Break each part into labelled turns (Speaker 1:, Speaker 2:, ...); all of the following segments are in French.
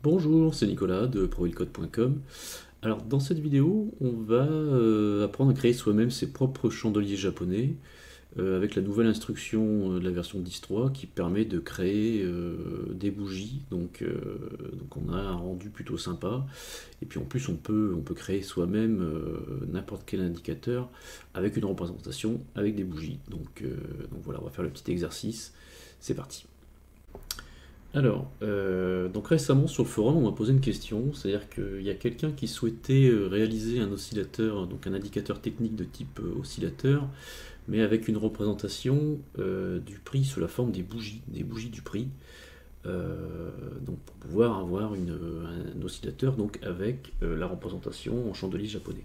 Speaker 1: Bonjour, c'est Nicolas de ProWillCode.com. Alors dans cette vidéo, on va apprendre à créer soi-même ses propres chandeliers japonais avec la nouvelle instruction de la version 10.3 qui permet de créer des bougies. Donc on a un rendu plutôt sympa. Et puis en plus on peut créer soi-même n'importe quel indicateur avec une représentation avec des bougies. Donc voilà, on va faire le petit exercice. C'est parti. Alors, donc récemment sur le forum, on m'a posé une question, c'est-à-dire qu'il y a quelqu'un qui souhaitait réaliser un oscillateur, donc un indicateur technique de type oscillateur, mais avec une représentation du prix sous la forme des bougies du prix, donc pour pouvoir avoir un oscillateur donc avec la représentation en chandelier japonais.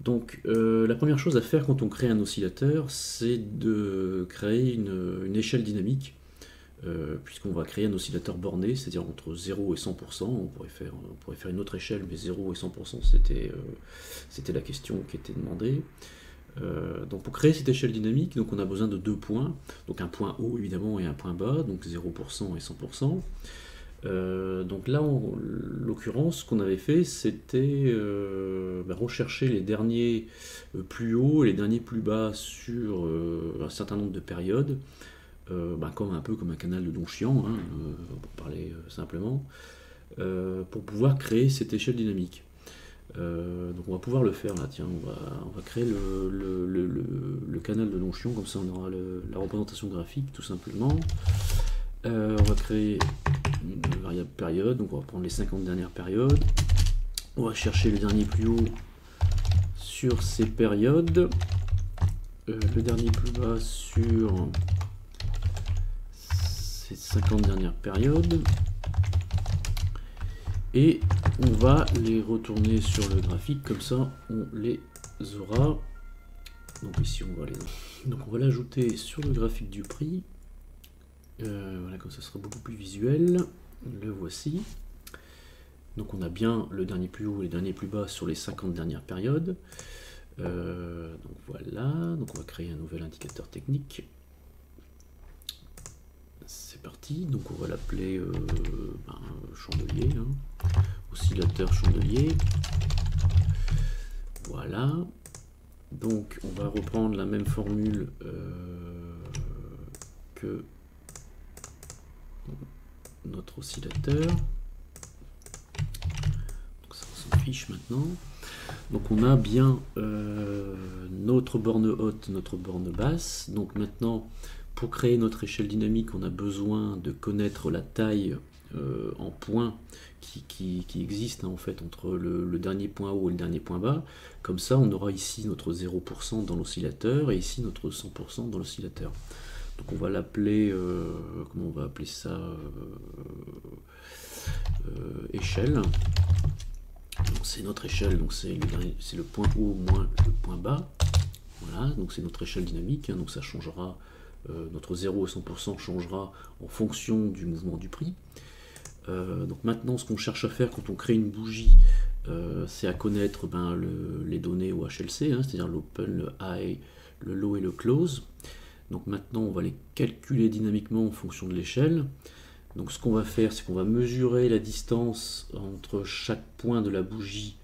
Speaker 1: Donc la première chose à faire quand on crée un oscillateur, c'est de créer une échelle dynamique. Puisqu'on va créer un oscillateur borné, c'est-à-dire entre 0 et 100%, on pourrait faire une autre échelle, mais 0 et 100% c'était la question qui était demandée. Donc pour créer cette échelle dynamique, donc on a besoin de deux points, donc un point haut évidemment et un point bas, donc 0% et 100%. Donc là, en l'occurrence, ce qu'on avait fait, c'était rechercher les derniers plus hauts et les derniers plus bas sur un certain nombre de périodes, un peu comme un canal de Don-Chiant, hein, pour parler simplement, pour pouvoir créer cette échelle dynamique. Donc on va pouvoir le faire là, tiens, on va créer le canal de Don-Chiant, comme ça on aura la représentation graphique tout simplement. On va créer une variable période, donc on va prendre les 50 dernières périodes. On va chercher le dernier plus haut sur ces périodes, le dernier plus bas sur 50 dernières périodes, et on va les retourner sur le graphique, comme ça on les aura. Donc ici on va l'ajouter sur le graphique du prix, voilà, comme ça sera beaucoup plus visuel. Le voici. Donc on a bien le dernier plus haut et le dernier plus bas sur les 50 dernières périodes. Donc voilà, donc on va créer un nouvel indicateur technique. C'est parti, donc on va l'appeler chandelier, hein, oscillateur chandelier. Voilà, donc on va reprendre la même formule que notre oscillateur. Donc ça, on s'en fiche maintenant. Donc on a bien notre borne haute, notre borne basse. Donc maintenant, pour créer notre échelle dynamique, on a besoin de connaître la taille en points qui existe, hein, en fait, entre le dernier point haut et le dernier point bas. Comme ça, on aura ici notre 0% dans l'oscillateur et ici notre 100% dans l'oscillateur. Donc on va l'appeler, comment on va appeler ça, échelle. C'est notre échelle, donc c'est le point haut moins le point bas. Voilà, donc c'est notre échelle dynamique, hein, donc ça changera. Notre 0 et 100% changera en fonction du mouvement du prix. Donc maintenant, ce qu'on cherche à faire quand on crée une bougie, c'est à connaître les données au HLC, hein, c'est-à-dire l'open, le high, le low et le close. Donc maintenant, on va les calculer dynamiquement en fonction de l'échelle. Donc ce qu'on va faire, c'est qu'on va mesurer la distance entre chaque point de la bougie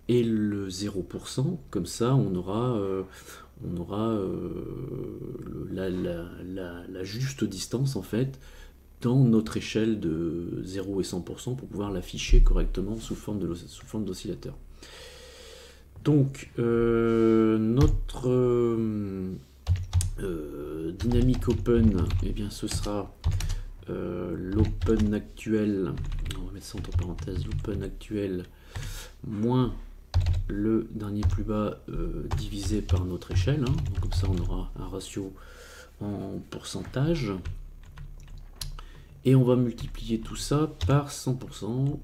Speaker 1: et le 0%. Comme ça, on aura la juste distance en fait dans notre échelle de 0 et 100% pour pouvoir l'afficher correctement sous forme d'oscillateur. Donc notre dynamique open, eh bien ce sera l'open actuel, on va mettre ça entre parenthèses, l'open actuel moins le dernier plus bas divisé par notre échelle, hein. Donc comme ça on aura un ratio en pourcentage et on va multiplier tout ça par 100%.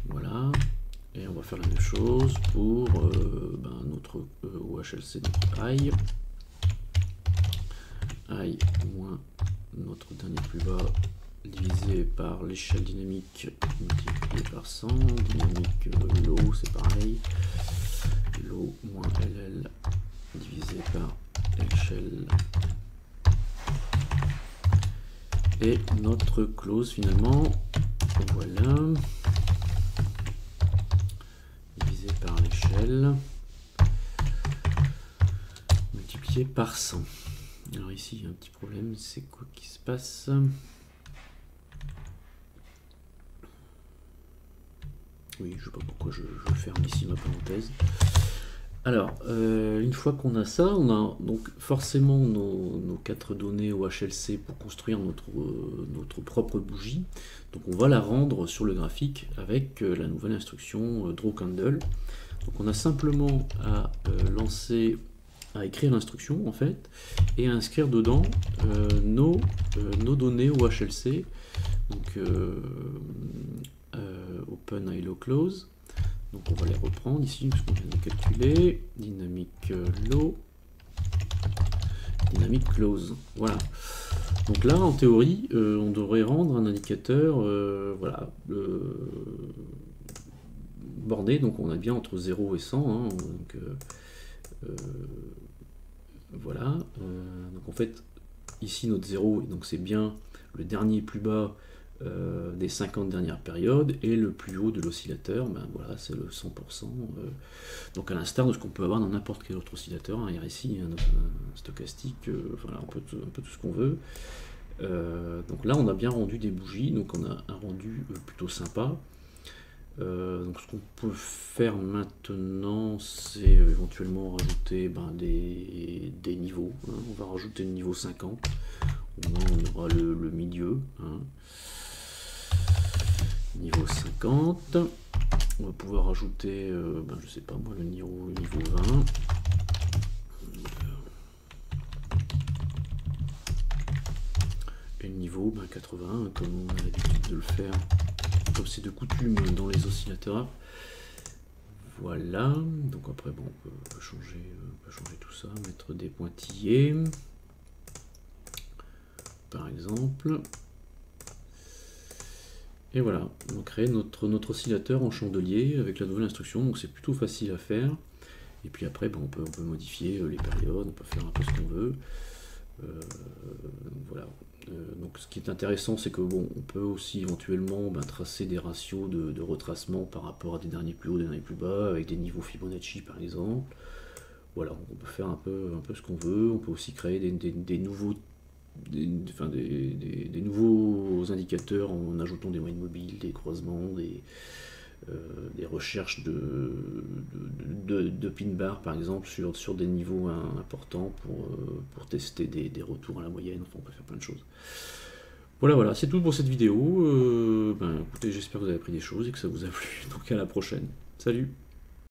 Speaker 1: Voilà, et on va faire la même chose pour notre OHLC, notre high moins notre dernier plus bas divisé par l'échelle dynamique multiplié par 100, dynamique low c'est pareil, low moins LL divisé par l'échelle et notre close finalement. Voilà. Divisé par l'échelle. Multiplié par 100. Alors ici, il y a un petit problème. C'est quoi qui se passe? Oui, je ne sais pas pourquoi je ferme ici ma parenthèse. Alors, une fois qu'on a ça, on a donc forcément nos 4 données au HLC pour construire notre propre bougie. Donc on va la rendre sur le graphique avec la nouvelle instruction drawCandle. Donc on a simplement à à écrire l'instruction en fait, et à inscrire dedans nos données au HLC. Donc open, ILO, close. Donc on va les reprendre ici, parce qu'on vient de calculer. Dynamic low, dynamic close. Voilà. Donc là, en théorie, on devrait rendre un indicateur voilà, bordé. Donc on a bien entre 0 et 100. Hein, donc, voilà. Donc en fait, ici notre 0, donc c'est bien le dernier plus bas des 50 dernières périodes, et le plus haut de l'oscillateur, ben voilà, c'est le 100%. Donc à l'instar de ce qu'on peut avoir dans n'importe quel autre oscillateur, un RSI, un stochastique, voilà, un peu tout ce qu'on veut. Donc là on a bien rendu des bougies, donc on a un rendu plutôt sympa. Donc ce qu'on peut faire maintenant, c'est éventuellement rajouter des niveaux. Hein. On va rajouter le niveau 50, au moins on aura le milieu. Hein. Niveau 50, on va pouvoir rajouter, je sais pas moi, le niveau 20. Et le niveau 80, comme on a l'habitude de le faire, comme c'est de coutume dans les oscillateurs. Voilà, donc après bon, on peut changer tout ça, mettre des pointillés, par exemple. Et voilà, on crée notre oscillateur en chandelier avec la nouvelle instruction, donc c'est plutôt facile à faire. Et puis après, on peut modifier les périodes, on peut faire un peu ce qu'on veut. Voilà. Donc ce qui est intéressant, c'est que bon, on peut aussi éventuellement tracer des ratios de retracement par rapport à des derniers plus hauts, des derniers plus bas, avec des niveaux Fibonacci par exemple. Voilà, on peut faire un peu ce qu'on veut. On peut aussi créer des nouveaux indicateurs en ajoutant des moyennes mobiles, des croisements, des recherches de pin bar par exemple sur des niveaux importants pour tester des retours à la moyenne. Enfin, on peut faire plein de choses. Voilà, c'est tout pour cette vidéo. Écoutez, j'espère que vous avez appris des choses et que ça vous a plu. Donc à la prochaine. Salut!